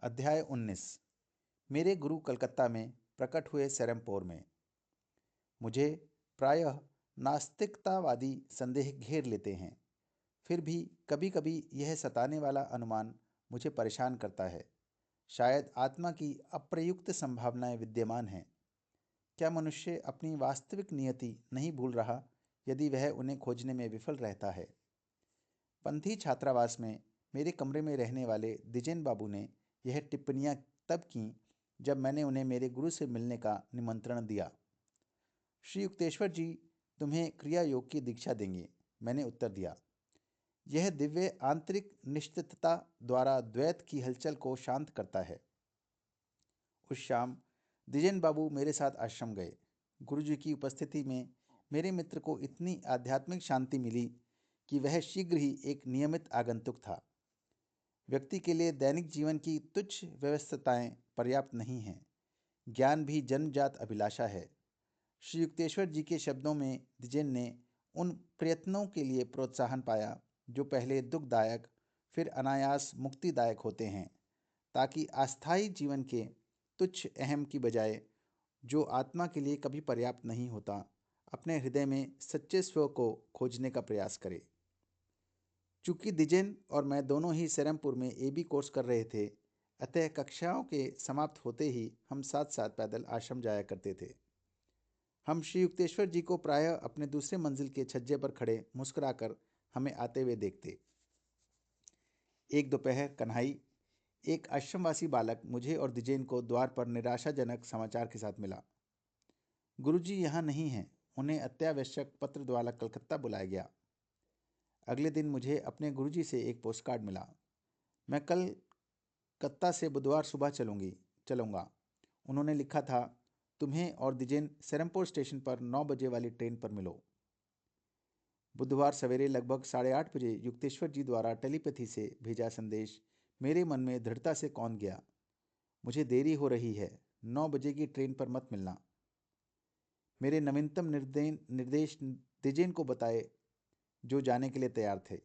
अध्याय 19। मेरे गुरु कलकत्ता में प्रकट हुए सेरमपोर में। मुझे प्रायः नास्तिकतावादी संदेह घेर लेते हैं। फिर भी कभी कभी यह सताने वाला अनुमान मुझे परेशान करता है। शायद आत्मा की अप्रयुक्त संभावनाएं विद्यमान हैं। क्या मनुष्य अपनी वास्तविक नियति नहीं भूल रहा यदि वह उन्हें खोजने में विफल रहता है? पंथी छात्रावास में मेरे कमरे में रहने वाले द्विजेन बाबू ने यह टिप्पणियां तब की जब मैंने उन्हें मेरे गुरु से मिलने का निमंत्रण दिया। श्री युक्तेश्वर जी तुम्हें क्रिया योग की दीक्षा देंगे, मैंने उत्तर दिया। यह दिव्य आंतरिक निश्चितता द्वारा द्वैत की हलचल को शांत करता है। उस शाम द्विजेन बाबू मेरे साथ आश्रम गए। गुरुजी की उपस्थिति में मेरे मित्र को इतनी आध्यात्मिक शांति मिली कि वह शीघ्र ही एक नियमित आगंतुक था। व्यक्ति के लिए दैनिक जीवन की तुच्छ व्यवस्थाएं पर्याप्त नहीं हैं। ज्ञान भी जन्मजात अभिलाषा है। श्री युक्तेश्वर जी के शब्दों में द्विजेन ने उन प्रयत्नों के लिए प्रोत्साहन पाया जो पहले दुखदायक फिर अनायास मुक्तिदायक होते हैं, ताकि अस्थायी जीवन के तुच्छ अहम की बजाय, जो आत्मा के लिए कभी पर्याप्त नहीं होता, अपने हृदय में सच्चे स्व को खोजने का प्रयास करे। चूंकि द्विजेन और मैं दोनों ही सेरमपुर में एबी कोर्स कर रहे थे, अतः कक्षाओं के समाप्त होते ही हम साथ साथ पैदल आश्रम जाया करते थे। हम श्री युक्तेश्वर जी को प्रायः अपने दूसरे मंजिल के छज्जे पर खड़े मुस्कुराकर हमें आते हुए देखते। एक दोपहर कन्हई, एक आश्रमवासी बालक, मुझे और द्विजेन को द्वार पर निराशाजनक समाचार के साथ मिला। गुरुजी यहाँ नहीं हैं, उन्हें अत्यावश्यक पत्र द्वारा कलकत्ता बुलाया गया। अगले दिन मुझे अपने गुरुजी से एक पोस्टकार्ड मिला। मैं कलकत्ता से बुधवार सुबह चलूँगा। उन्होंने लिखा था, तुम्हें और द्विजेन सेरमपुर स्टेशन पर 9 बजे वाली ट्रेन पर मिलो। बुधवार सवेरे लगभग 8:30 बजे युक्तेश्वर जी द्वारा टेलीपैथी से भेजा संदेश मेरे मन में दृढ़ता से कौंध गया। मुझे देरी हो रही है, 9 बजे की ट्रेन पर मत मिलना। मेरे नवीनतम निर्देश द्विजेन को बताए, जो जाने के लिए तैयार थे।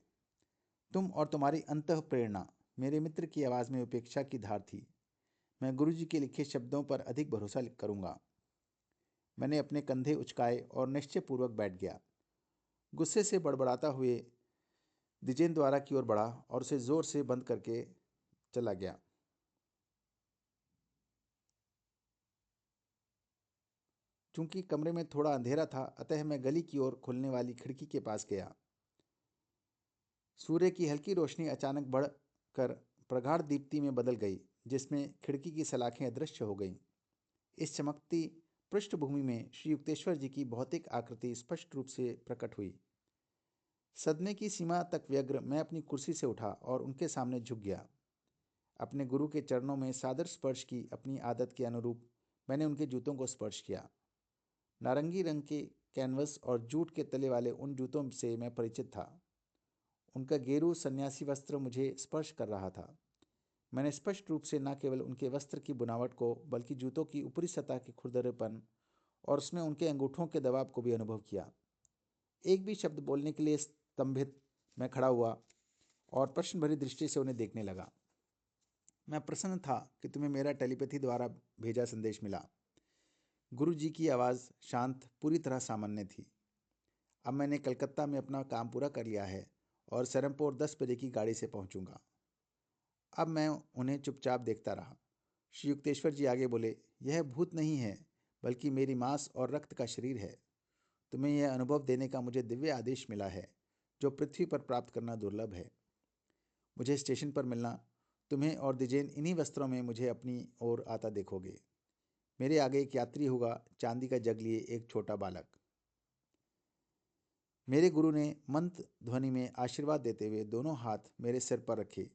तुम और तुम्हारी अंतः प्रेरणा, मेरे मित्र की आवाज़ में उपेक्षा की धार थी। मैं गुरुजी के लिखे शब्दों पर अधिक भरोसा करूंगा। मैंने अपने कंधे उचकाए और निश्चयपूर्वक बैठ गया। गुस्से से बड़बड़ाता हुए द्विजेन द्वारा की ओर बढ़ा और उसे जोर से बंद करके चला गया। चूंकि कमरे में थोड़ा अंधेरा था, अतः मैं गली की ओर खुलने वाली खिड़की के पास गया। सूर्य की हल्की रोशनी अचानक बढ़कर प्रगाढ़ दीप्ति में बदल गई, जिसमें खिड़की की सलाखें अदृश्य हो गईं। इस चमकती पृष्ठभूमि में श्री युक्तेश्वर जी की भौतिक आकृति स्पष्ट रूप से प्रकट हुई। सदमे की सीमा तक व्यग्र मैं अपनी कुर्सी से उठा और उनके सामने झुक गया। अपने गुरु के चरणों में सादर स्पर्श की अपनी आदत के अनुरूप मैंने उनके जूतों को स्पर्श किया। नारंगी रंग के कैनवस और जूट के तले वाले उन जूतों से मैं परिचित था। उनका गेरू सन्यासी वस्त्र मुझे स्पर्श कर रहा था। मैंने स्पष्ट रूप से न केवल उनके वस्त्र की बुनावट को, बल्कि जूतों की ऊपरी सतह के खुरदरेपन और उसमें उनके अंगूठों के दबाव को भी अनुभव किया। एक भी शब्द बोलने के लिए स्तंभित मैं खड़ा हुआ और प्रश्न भरी दृष्टि से उन्हें देखने लगा। मैं प्रसन्न था कि तुम्हें मेरा टेलीपैथी द्वारा भेजा संदेश मिला। गुरु जी की आवाज़ शांत, पूरी तरह सामान्य थी। अब मैंने कलकत्ता में अपना काम पूरा कर लिया है और सेरमपुर 10 बजे की गाड़ी से पहुंचूंगा। अब मैं उन्हें चुपचाप देखता रहा। श्री युक्तेश्वर जी आगे बोले, यह भूत नहीं है, बल्कि मेरी मांस और रक्त का शरीर है। तुम्हें यह अनुभव देने का मुझे दिव्य आदेश मिला है, जो पृथ्वी पर प्राप्त करना दुर्लभ है। मुझे स्टेशन पर मिलना। तुम्हें और द्विजेन इन्हीं वस्त्रों में मुझे अपनी ओर आता देखोगे। मेरे आगे एक यात्री होगा, चांदी का जग लिए एक छोटा बालक। मेरे गुरु ने मंत्र ध्वनि में आशीर्वाद देते हुए दोनों हाथ मेरे सिर पर रखे।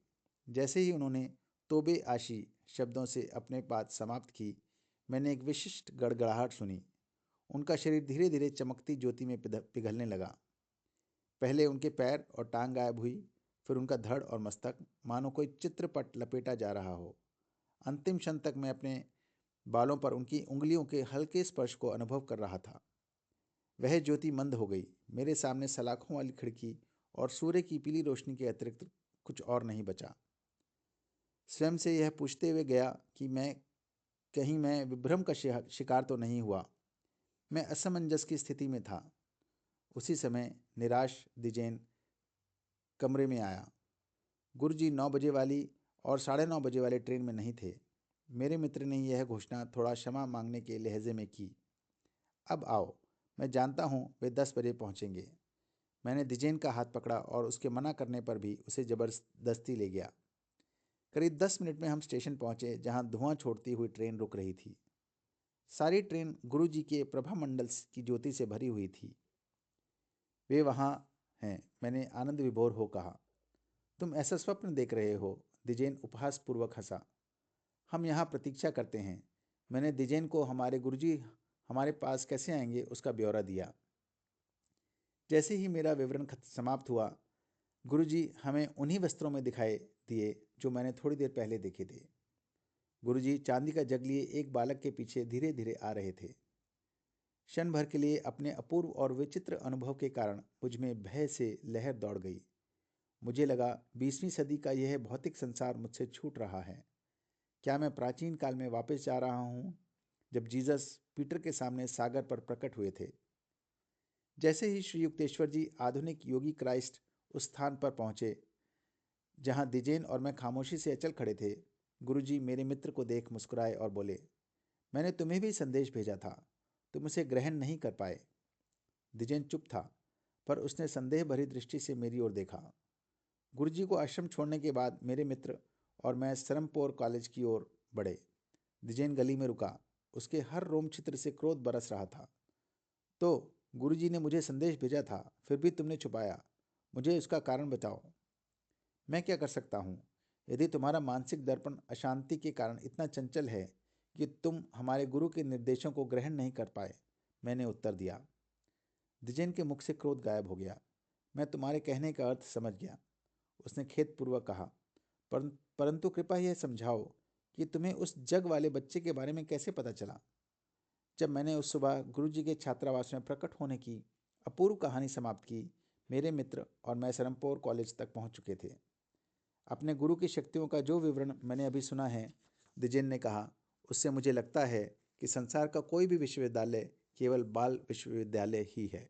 जैसे ही उन्होंने तोबे आशी शब्दों से अपने बात समाप्त की, मैंने एक विशिष्ट गड़गड़ाहट सुनी। उनका शरीर धीरे धीरे चमकती ज्योति में पिघलने लगा। पहले उनके पैर और टांग गायब हुई, फिर उनका धड़ और मस्तक, मानो कोई चित्रपट लपेटा जा रहा हो। अंतिम क्षण तक मैं अपने बालों पर उनकी उंगलियों के हल्के स्पर्श को अनुभव कर रहा था। वह ज्योति मंद हो गई। मेरे सामने सलाखों वाली खिड़की और सूर्य की पीली रोशनी के अतिरिक्त कुछ और नहीं बचा। स्वयं से यह पूछते हुए गया कि कहीं मैं विभ्रम का शिकार तो नहीं हुआ। मैं असमंजस की स्थिति में था। उसी समय निराश दिजेन कमरे में आया। गुरुजी 9 बजे वाली और 9:30 बजे वाली ट्रेन में नहीं थे। मेरे मित्र ने यह घोषणा थोड़ा क्षमा मांगने के लहजे में की। अब आओ, मैं जानता हूँ वे 10 बजे पहुँचेंगे। मैंने दिजेन का हाथ पकड़ा और उसके मना करने पर भी उसे जबरदस्ती ले गया। करीब 10 मिनट में हम स्टेशन पहुंचे, जहां धुआं छोड़ती हुई ट्रेन रुक रही थी। सारी ट्रेन गुरुजी के प्रभामंडल की ज्योति से भरी हुई थी। वे वहां हैं, मैंने आनंद विभोर हो कहा। तुम ऐसा स्वप्न देख रहे हो? दिजेन उपहासपूर्वक हंसा। हम यहाँ प्रतीक्षा करते हैं। मैंने दिजेन को हमारे गुरुजी हमारे पास कैसे आएंगे उसका ब्यौरा दिया। जैसे ही मेरा विवरण समाप्त हुआ, गुरुजी हमें उन्हीं वस्त्रों में दिखाई दिए जो मैंने थोड़ी देर पहले देखे थे। गुरुजी चांदी का जग लिए एक बालक के पीछे धीरे धीरे आ रहे थे। क्षण भर के लिए अपने अपूर्व और विचित्र अनुभव के कारण मुझ में भय से लहर दौड़ गई। मुझे लगा 20वीं सदी का यह भौतिक संसार मुझसे छूट रहा है। क्या मैं प्राचीन काल में वापस जा रहा हूँ, जब जीसस पीटर के सामने सागर पर प्रकट हुए थे? जैसे ही श्री युक्तेश्वर जी आधुनिक योगी क्राइस्ट उस स्थान पर पहुंचे जहां दिजेन और मैं खामोशी से अचल खड़े थे, गुरुजी मेरे मित्र को देख मुस्कुराए और बोले, मैंने तुम्हें भी संदेश भेजा था, तुम उसे ग्रहण नहीं कर पाए। दिजेन चुप था, पर उसने संदेह भरी दृष्टि से मेरी ओर देखा। गुरुजी को आश्रम छोड़ने के बाद मेरे मित्र और मैं सरमपोर कॉलेज की ओर बढ़े। दिजेन गली में रुका। उसके हर रोम छिद्र से क्रोध बरस रहा था। तो गुरुजी ने मुझे संदेश भेजा था, फिर भी तुमने छुपाया। मुझे उसका कारण बताओ। मैं क्या कर सकता हूँ? यदि तुम्हारा मानसिक दर्पण अशांति के कारण इतना चंचल है कि तुम हमारे गुरु के निर्देशों को ग्रहण नहीं कर पाए, मैंने उत्तर दिया। दिजेन के मुख से क्रोध गायब हो गया। मैं तुम्हारे कहने का अर्थ समझ गया, उसने खेदपूर्वक कहा। परंतु कृपया यह समझाओ कि तुम्हें उस जग वाले बच्चे के बारे में कैसे पता चला? जब मैंने उस सुबह गुरुजी के छात्रावास में प्रकट होने की अपूर्व कहानी समाप्त की, मेरे मित्र और मैं सरमपोर कॉलेज तक पहुंच चुके थे। अपने गुरु की शक्तियों का जो विवरण मैंने अभी सुना है, दिजेन ने कहा, उससे मुझे लगता है कि संसार का कोई भी विश्वविद्यालय केवल बाल विश्वविद्यालय ही है।